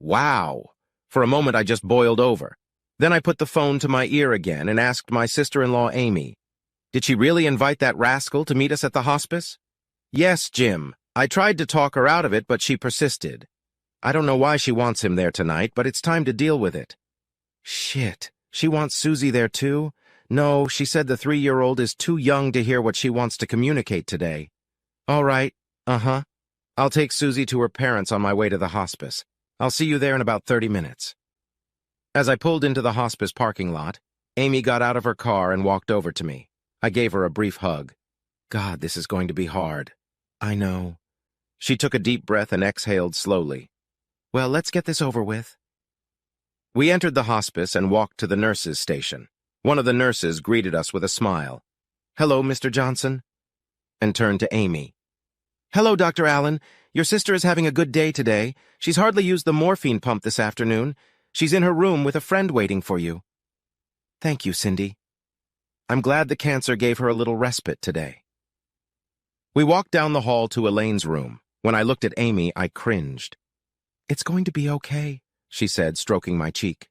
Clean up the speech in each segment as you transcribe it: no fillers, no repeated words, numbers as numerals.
Wow. For a moment, I just boiled over. Then I put the phone to my ear again and asked my sister-in-law, Amy, did she really invite that rascal to meet us at the hospice? Yes, Jim. I tried to talk her out of it, but she persisted. I don't know why she wants him there tonight, but it's time to deal with it. Shit. She wants Susie there too? No, she said the 3-year-old is too young to hear what she wants to communicate today. All right. Uh-huh. I'll take Susie to her parents on my way to the hospice. I'll see you there in about 30 minutes. As I pulled into the hospice parking lot, Amy got out of her car and walked over to me. I gave her a brief hug. God, this is going to be hard. I know. She took a deep breath and exhaled slowly. Well, let's get this over with. We entered the hospice and walked to the nurses' station. One of the nurses greeted us with a smile. Hello, Mr. Johnson, and turned to Amy. Hello, Dr. Allen. Your sister is having a good day today. She's hardly used the morphine pump this afternoon. She's in her room with a friend waiting for you. Thank you, Cindy. I'm glad the cancer gave her a little respite today. We walked down the hall to Elaine's room. When I looked at Amy, I cringed. It's going to be okay, she said, stroking my cheek.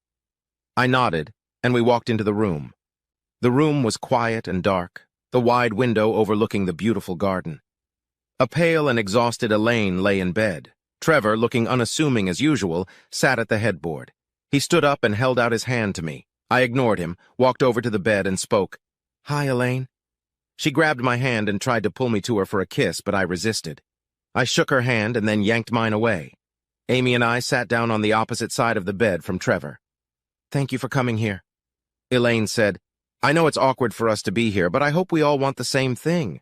I nodded, and we walked into the room. The room was quiet and dark, the wide window overlooking the beautiful garden. A pale and exhausted Elaine lay in bed. Trevor, looking unassuming as usual, sat at the headboard. He stood up and held out his hand to me. I ignored him, walked over to the bed, and spoke. Hi, Elaine. She grabbed my hand and tried to pull me to her for a kiss, but I resisted. I shook her hand and then yanked mine away. Amy and I sat down on the opposite side of the bed from Trevor. Thank you for coming here. Elaine said, I know it's awkward for us to be here, but I hope we all want the same thing,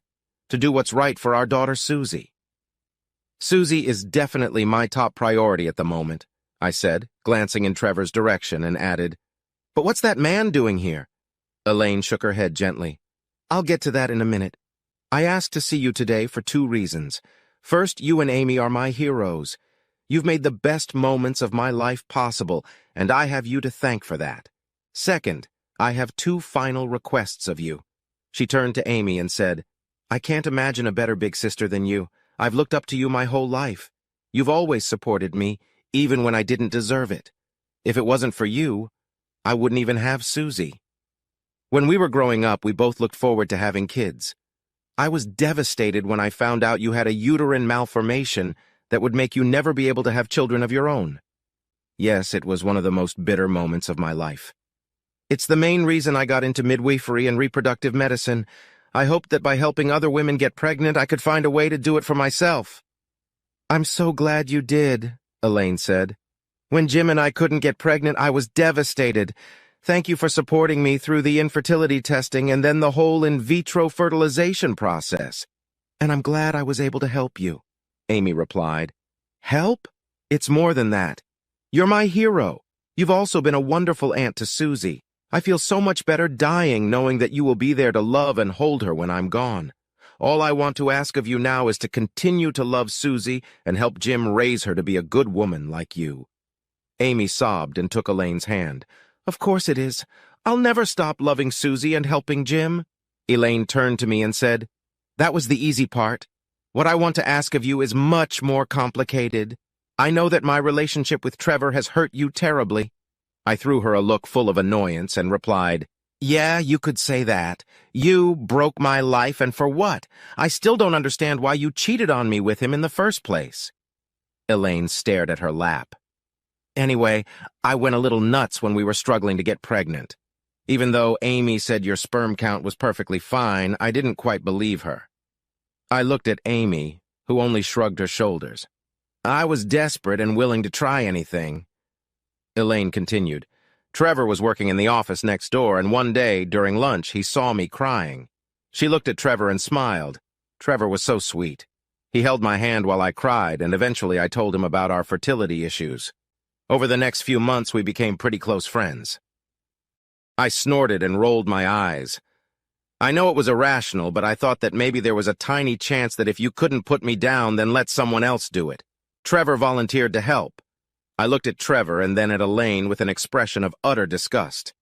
to do what's right for our daughter Susie. Susie is definitely my top priority at the moment, I said, glancing in Trevor's direction, and added, But what's that man doing here? Elaine shook her head gently. I'll get to that in a minute. I asked to see you today for 2 reasons. First, you and Amy are my heroes. You've made the best moments of my life possible, and I have you to thank for that. Second, I have 2 final requests of you. She turned to Amy and said, I can't imagine a better big sister than you. I've looked up to you my whole life. You've always supported me, even when I didn't deserve it. If it wasn't for you, I wouldn't even have Susie. When we were growing up, we both looked forward to having kids. I was devastated when I found out you had a uterine malformation that would make you never be able to have children of your own. Yes, it was one of the most bitter moments of my life. It's the main reason I got into midwifery and reproductive medicine. I hoped that by helping other women get pregnant, I could find a way to do it for myself. I'm so glad you did, Elaine said. When Jim and I couldn't get pregnant, I was devastated. Thank you for supporting me through the infertility testing and then the whole in vitro fertilization process. And I'm glad I was able to help you, Amy replied. Help? It's more than that. You're my hero. You've also been a wonderful aunt to Susie. I feel so much better dying knowing that you will be there to love and hold her when I'm gone. All I want to ask of you now is to continue to love Susie and help Jim raise her to be a good woman like you. Amy sobbed and took Elaine's hand. Of course it is. I'll never stop loving Susie and helping Jim. Elaine turned to me and said, That was the easy part. What I want to ask of you is much more complicated. I know that my relationship with Trevor has hurt you terribly. I threw her a look full of annoyance and replied, Yeah, you could say that. You broke my life, and for what? I still don't understand why you cheated on me with him in the first place. Elaine stared at her lap. Anyway, I went a little nuts when we were struggling to get pregnant. Even though Amy said your sperm count was perfectly fine, I didn't quite believe her. I looked at Amy, who only shrugged her shoulders. I was desperate and willing to try anything. Elaine continued. Trevor was working in the office next door, and one day, during lunch, he saw me crying. She looked at Trevor and smiled. Trevor was so sweet. He held my hand while I cried, and eventually I told him about our fertility issues. Over the next few months, we became pretty close friends. I snorted and rolled my eyes. I know it was irrational, but I thought that maybe there was a tiny chance that if you couldn't put me down, then let someone else do it. Trevor volunteered to help. I looked at Trevor and then at Elaine with an expression of utter disgust.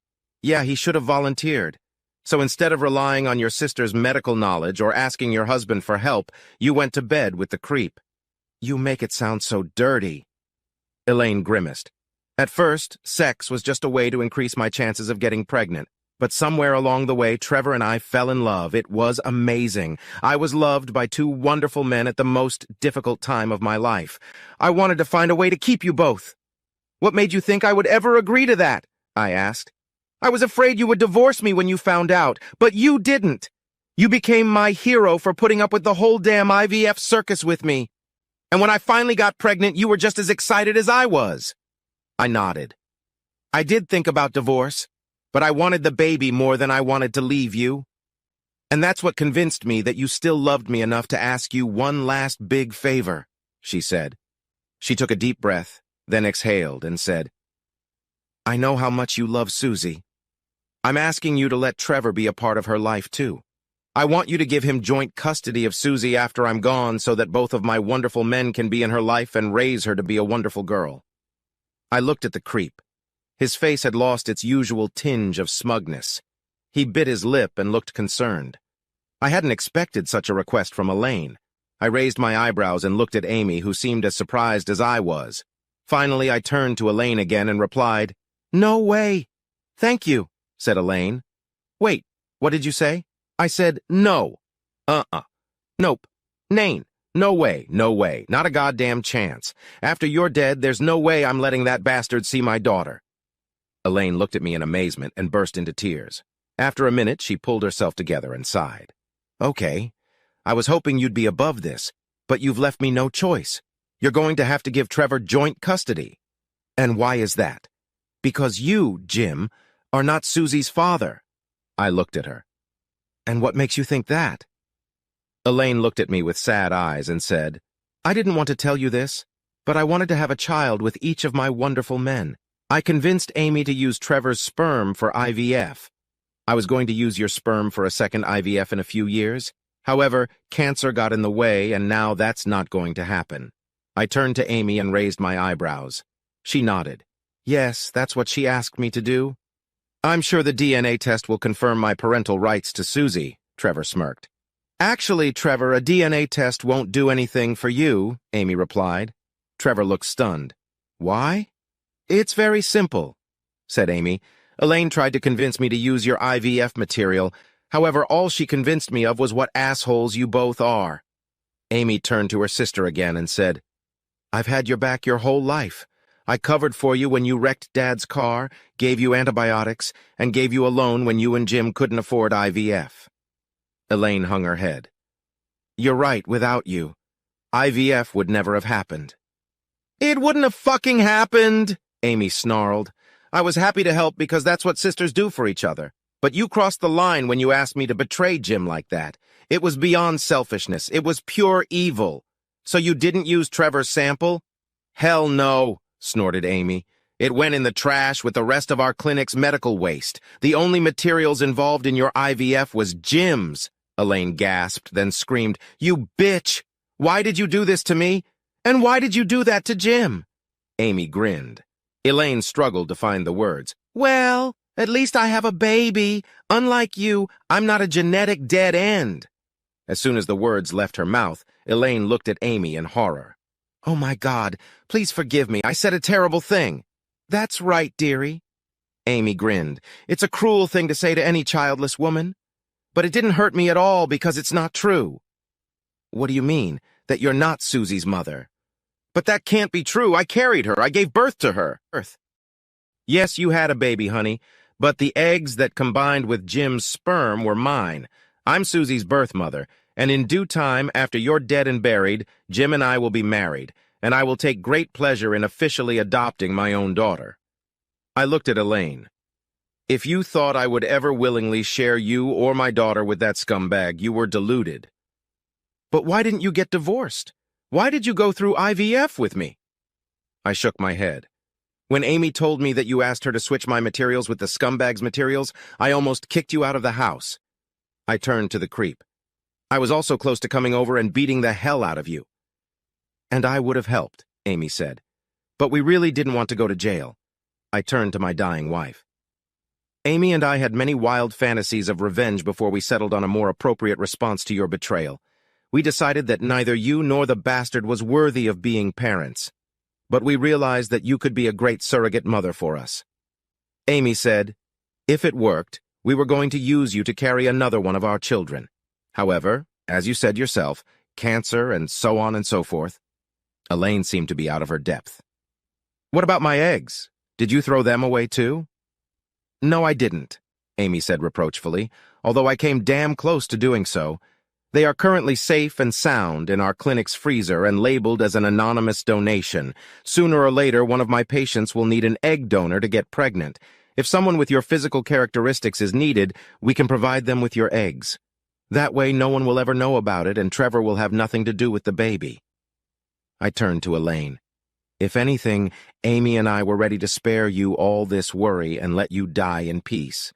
Yeah, he should have volunteered. So instead of relying on your sister's medical knowledge or asking your husband for help, you went to bed with the creep. You make it sound so dirty. Elaine grimaced. At first, sex was just a way to increase my chances of getting pregnant. But somewhere along the way, Trevor and I fell in love. It was amazing. I was loved by two wonderful men at the most difficult time of my life. I wanted to find a way to keep you both. What made you think I would ever agree to that? I asked. I was afraid you would divorce me when you found out, but you didn't. You became my hero for putting up with the whole damn IVF circus with me. And when I finally got pregnant, you were just as excited as I was. I nodded. I did think about divorce, but I wanted the baby more than I wanted to leave you. And that's what convinced me that you still loved me enough to ask you one last big favor, she said. She took a deep breath, then exhaled and said, I know how much you love Susie. I'm asking you to let Trevor be a part of her life, too. I want you to give him joint custody of Susie after I'm gone so that both of my wonderful men can be in her life and raise her to be a wonderful girl. I looked at the creep. His face had lost its usual tinge of smugness. He bit his lip and looked concerned. I hadn't expected such a request from Elaine. I raised my eyebrows and looked at Amy, who seemed as surprised as I was. Finally, I turned to Elaine again and replied, No way. Thank you, said Elaine. Wait, what did you say? I said, no. Nope. Nain. No way, not a goddamn chance. After you're dead, there's no way I'm letting that bastard see my daughter. Elaine looked at me in amazement and burst into tears. After a minute, she pulled herself together and sighed. Okay, I was hoping you'd be above this, but you've left me no choice. You're going to have to give Trevor joint custody. And why is that? Because you, Jim, are not Susie's father. I looked at her. And what makes you think that? Elaine looked at me with sad eyes and said, I didn't want to tell you this, but I wanted to have a child with each of my wonderful men. I convinced Amy to use Trevor's sperm for IVF. I was going to use your sperm for a second IVF in a few years. However, cancer got in the way, and now that's not going to happen. I turned to Amy and raised my eyebrows. She nodded. Yes, that's what she asked me to do. I'm sure the DNA test will confirm my parental rights to Susie, Trevor smirked. Actually, Trevor, a DNA test won't do anything for you, Amy replied. Trevor looked stunned. Why? It's very simple, said Amy. Elaine tried to convince me to use your IVF material. However, all she convinced me of was what assholes you both are. Amy turned to her sister again and said, I've had your back your whole life. I covered for you when you wrecked Dad's car, gave you antibiotics, and gave you a loan when you and Jim couldn't afford IVF. Elaine hung her head. You're right, without you. IVF would never have happened. It wouldn't have fucking happened, Amy snarled. I was happy to help because that's what sisters do for each other. But you crossed the line when you asked me to betray Jim like that. It was beyond selfishness. It was pure evil. So you didn't use Trevor's sample? Hell no, snorted Amy. It went in the trash with the rest of our clinic's medical waste. The only materials involved in your IVF was Jim's. Elaine gasped, then screamed, You bitch! Why did you do this to me? And why did you do that to Jim? Amy grinned. Elaine struggled to find the words. Well, at least I have a baby. Unlike you, I'm not a genetic dead end. As soon as the words left her mouth, Elaine looked at Amy in horror. Oh my God, please forgive me. I said a terrible thing. That's right, dearie. Amy grinned. It's a cruel thing to say to any childless woman. But it didn't hurt me at all because it's not true. What do you mean, that you're not Susie's mother? But that can't be true. I carried her. I gave birth to her. Yes, you had a baby, honey, but the eggs that combined with Jim's sperm were mine. I'm Susie's birth mother, and in due time, after you're dead and buried, Jim and I will be married, and I will take great pleasure in officially adopting my own daughter. I looked at Elaine. If you thought I would ever willingly share you or my daughter with that scumbag, you were deluded. But why didn't you get divorced? Why did you go through IVF with me? I shook my head. When Amy told me that you asked her to switch my materials with the scumbag's materials, I almost kicked you out of the house. I turned to the creep. I was also close to coming over and beating the hell out of you. And I would have helped, Amy said. But we really didn't want to go to jail. I turned to my dying wife. Amy and I had many wild fantasies of revenge before we settled on a more appropriate response to your betrayal. We decided that neither you nor the bastard was worthy of being parents. but we realized that you could be a great surrogate mother for us. Amy said, if it worked, we were going to use you to carry another one of our children. However, as you said yourself, cancer and so on and so forth. Elaine seemed to be out of her depth. What about my eggs? Did you throw them away too? No, I didn't, Amy said reproachfully, although I came damn close to doing so. They are currently safe and sound in our clinic's freezer and labeled as an anonymous donation. Sooner or later, one of my patients will need an egg donor to get pregnant. If someone with your physical characteristics is needed, we can provide them with your eggs. That way, no one will ever know about it, and Trevor will have nothing to do with the baby. I turned to Elaine. If anything, Amy and I were ready to spare you all this worry and let you die in peace.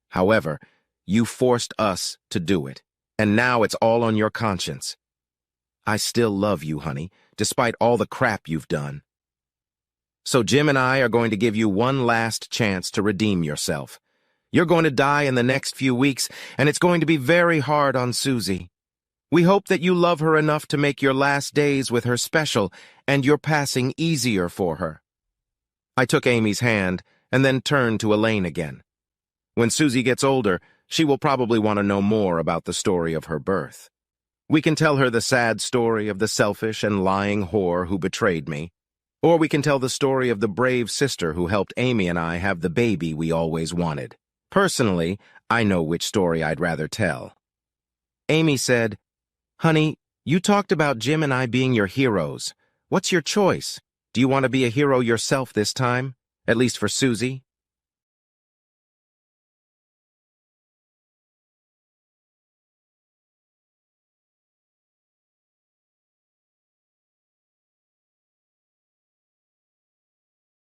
However, you forced us to do it, and now it's all on your conscience. I still love you, honey, despite all the crap you've done. So Jim and I are going to give you one last chance to redeem yourself. You're going to die in the next few weeks, and it's going to be very hard on Susie. We hope that you love her enough to make your last days with her special and your passing easier for her. I took Amy's hand and then turned to Elaine again. When Susie gets older, she will probably want to know more about the story of her birth. We can tell her the sad story of the selfish and lying whore who betrayed me, or we can tell the story of the brave sister who helped Amy and I have the baby we always wanted. Personally, I know which story I'd rather tell. Amy said, Honey, you talked about Jim and I being your heroes. What's your choice? Do you want to be a hero yourself this time? At least for Susie?